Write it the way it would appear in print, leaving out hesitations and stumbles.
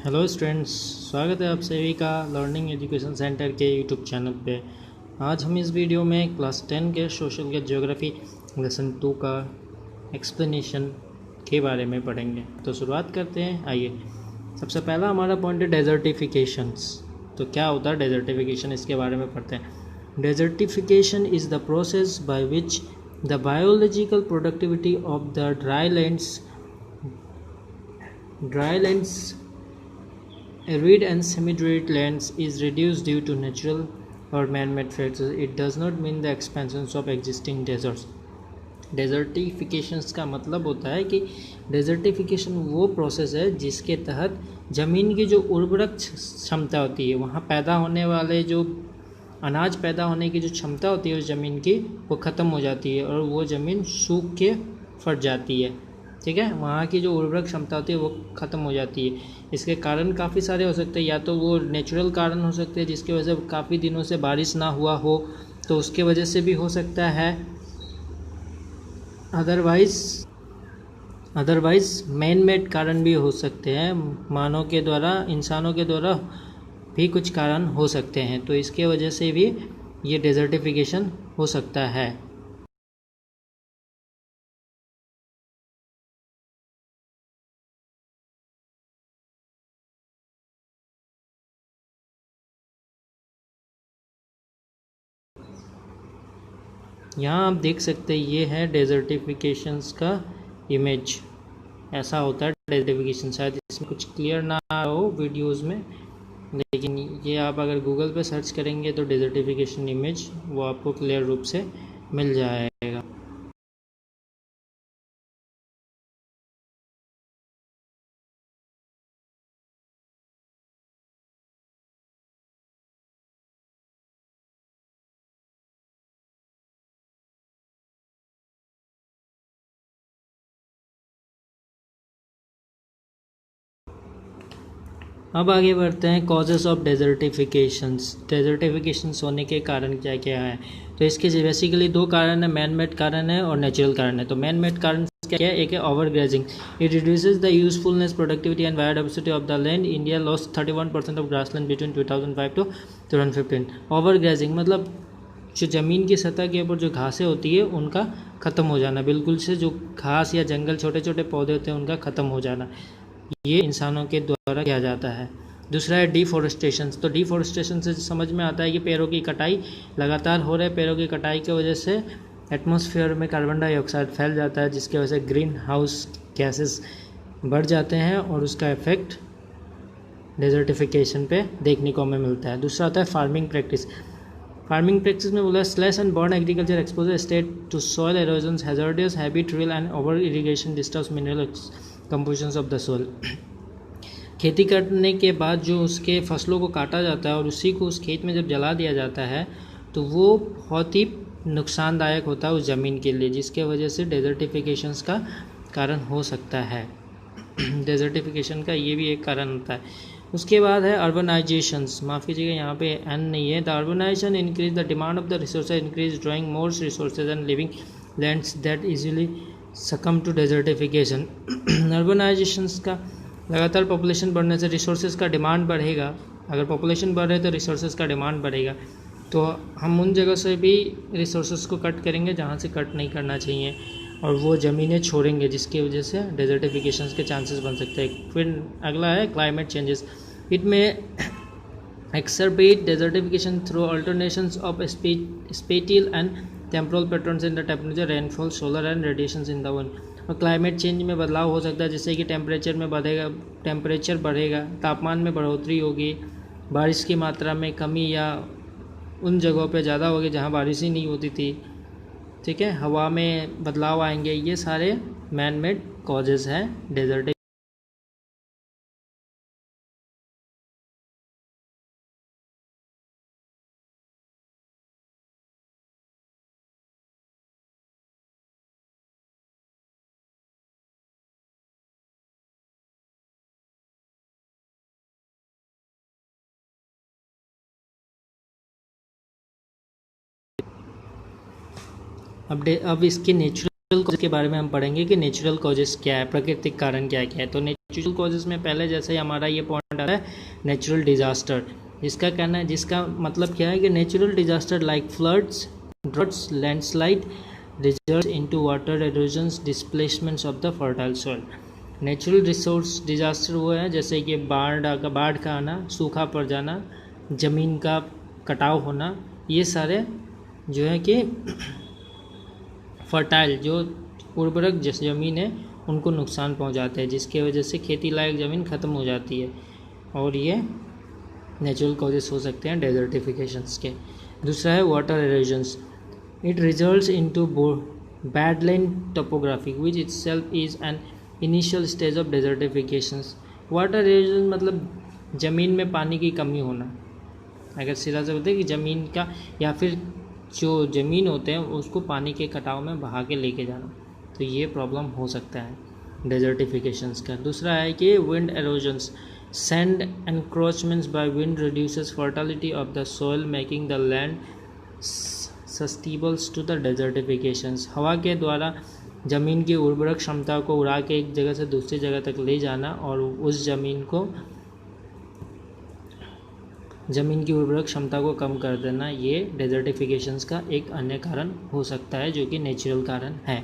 Hello students, स्वागत है आप सभी का लर्निंग एजुकेशन सेंटर के यूट्यूब चैनल पे। आज हम इस वीडियो में क्लास 10 के सोशल के ज्योग्राफी लेसन 2 का एक्सप्लेनेशन के बारे में पढ़ेंगे। तो शुरुआत करते हैं। आइए, सबसे पहला हमारा पॉइंट है डेजर्टिफिकेशंस। तो क्या होता है डेजर्टिफिकेशन, इसके बारे में पढ़ते हैं। Desertification is the process by which the biological productivity of the drylands arid and semi-arid lands is reduced due to natural or man-made factors. It does not mean the expansion of existing deserts. डेजर्टिफिकेशंस का मतलब होता है कि desertification वो process है जिसके तहत ज़मीन की जो उर्वरक क्षमता होती है, वहाँ पैदा होने वाले जो अनाज पैदा होने की जो क्षमता होती है उस ज़मीन की, वो ख़त्म हो जाती है और वो ज़मीन सूख के फट जाती है। ठीक है, वहाँ की जो उर्वरक क्षमता होती है वो ख़त्म हो जाती है। इसके कारण काफ़ी सारे हो सकते हैं, या तो वो नेचुरल कारण हो सकते हैं जिसकी वजह से काफ़ी दिनों से बारिश ना हुआ हो, तो उसके वजह से भी हो सकता है। अदरवाइज मैन मेड कारण भी हो सकते हैं, मानव के द्वारा, इंसानों के द्वारा भी कुछ कारण हो सकते हैं। तो इसके वजह से भी ये डेजर्टिफिकेशन हो सकता है। यहाँ आप देख सकते हैं, ये है डेजर्टिफिकेशंस का इमेज। ऐसा होता है डेजर्टिफिकेशन। शायद इसमें कुछ क्लियर ना हो वीडियोस में, लेकिन ये आप अगर गूगल पे सर्च करेंगे तो डेजर्टिफिकेशन इमेज वो आपको क्लियर रूप से मिल जाएगा। अब आगे बढ़ते हैं कॉजेस ऑफ डेजर्टिफिकेशंस। डेजर्टिफिकेशंस होने के कारण क्या क्या है। तो इसके बेसिकली दो कारण है, मैन मेड कारण है और नेचुरल कारण है। तो मैन मेड कारण क्या है? एक है over grazing. It reduces the usefulness, productivity and biodiversity of the land. India lost 31% of grassland between 2005 to 2015। Over grazing मतलब जो ज़मीन की सतह के ऊपर जो घासें होती है उनका ख़त्म हो जाना, बिल्कुल से जो घास या जंगल, छोटे छोटे पौधे होते हैं उनका ख़त्म हो जाना, ये इंसानों के द्वारा किया जाता है। दूसरा है डिफॉरेस्टेशन। तो डिफॉरेस्टेशन से समझ में आता है कि पेड़ों की कटाई लगातार हो रही है। पेड़ों की कटाई की वजह से एटमॉस्फेयर में कार्बन डाइऑक्साइड फैल जाता है, जिसकी वजह से ग्रीन हाउस गैसेस बढ़ जाते हैं और उसका इफेक्ट डेजर्टिफिकेशन पे देखने को हमें मिलता है। दूसरा आता है फार्मिंग प्रैक्टिस। फार्मिंग प्रैक्टिस में बोला slash and burn agriculture exposure state to soil erosion, hazardous habit drill and over irrigation disturbs mineral composition of the soil. खेती करने के बाद जो उसके फसलों को काटा जाता है और उसी को उस खेत में जब जला दिया जाता है तो वो बहुत ही नुकसानदायक होता है उस ज़मीन के लिए, जिसके वजह से डेजर्टिफिकेशंस का कारण हो सकता है। डेजर्टिफिकेशन का ये भी एक कारण होता है। उसके बाद है अर्बनाइजेशंस। माफ़ कीजिएगा, यहाँ पे एन नहीं है। The urbanisation increase the demand of the resources, increase drawing more resources and living lands that easily succumb to desertification. Urbanisations का लगातार पॉपुलेशन बढ़ने से रिसोर्सेज का डिमांड बढ़ेगा। अगर पॉपुलेशन बढ़ रहे तो रिसोर्सेज का डिमांड बढ़ेगा, तो हम उन जगह से भी रिसोर्सेज को कट करेंगे जहाँ से कट नहीं करना चाहिए, और वो ज़मीनें छोड़ेंगे, जिसकी वजह से डेजर्टिफिकेशन के चांसेस बन सकते हैं। फिर अगला है क्लाइमेट चेंजेस। इट में exacerbate desertification through alternations of spatial and temporal patterns in the temperature, rainfall, solar and radiations in the wind। और क्लाइमेट चेंज में बदलाव हो सकता है, जैसे कि टेम्परेचर बढ़ेगा, तापमान में बढ़ोतरी होगी, बारिश की मात्रा में कमी या उन जगहों पे ज़्यादा होगी जहाँ बारिश ही नहीं होती थी। ठीक है, हवा में बदलाव आएंगे। ये सारे मैन मेड कॉजेज़ हैं डेजर्ट। अब इसके नेचुरल कॉजेज के बारे में हम पढ़ेंगे कि नेचुरल कॉजेज क्या है, प्राकृतिक कारण क्या क्या है। तो नेचुरल कॉजेज़ में पहले जैसे ही हमारा ये पॉइंट आता है नेचुरल डिजास्टर, जिसका कहना है, जिसका मतलब क्या है कि natural disaster like floods, droughts, landslide result into water erosions, displacements of the fertile soil. Natural resource disaster वो है जैसे कि बाढ़ का आना, सूखा पड़ जाना, ज़मीन का कटाव होना, ये सारे जो है कि फर्टाइल जो उर्वरक जिस ज़मीन है उनको नुकसान पहुंचाते हैं, जिसके वजह से खेती लायक ज़मीन ख़त्म हो जाती है, और ये नेचुरल कॉजेस हो सकते हैं डेजर्टिफिकेशंस के। दूसरा है water erosions, it results into badland topography which itself is an initial stage of desertifications. Water erosion मतलब ज़मीन में पानी की कमी होना, अगर सीधा से बोलते हैं कि ज़मीन का या फिर जो ज़मीन होते हैं उसको पानी के कटाव में बहा के लेके जाना, तो ये प्रॉब्लम हो सकता है डेजर्टिफिकेशंस का। दूसरा है कि wind erosions, sand encroachments by wind reduces fertility of the soil making the land susceptible to the desertifications. हवा के द्वारा ज़मीन की उर्वरक क्षमता को उड़ा के एक जगह से दूसरी जगह तक ले जाना और उस ज़मीन की उर्वरक क्षमता को कम कर देना, ये डेजर्टिफिकेशंस का एक अन्य कारण हो सकता है जो कि नेचुरल कारण है।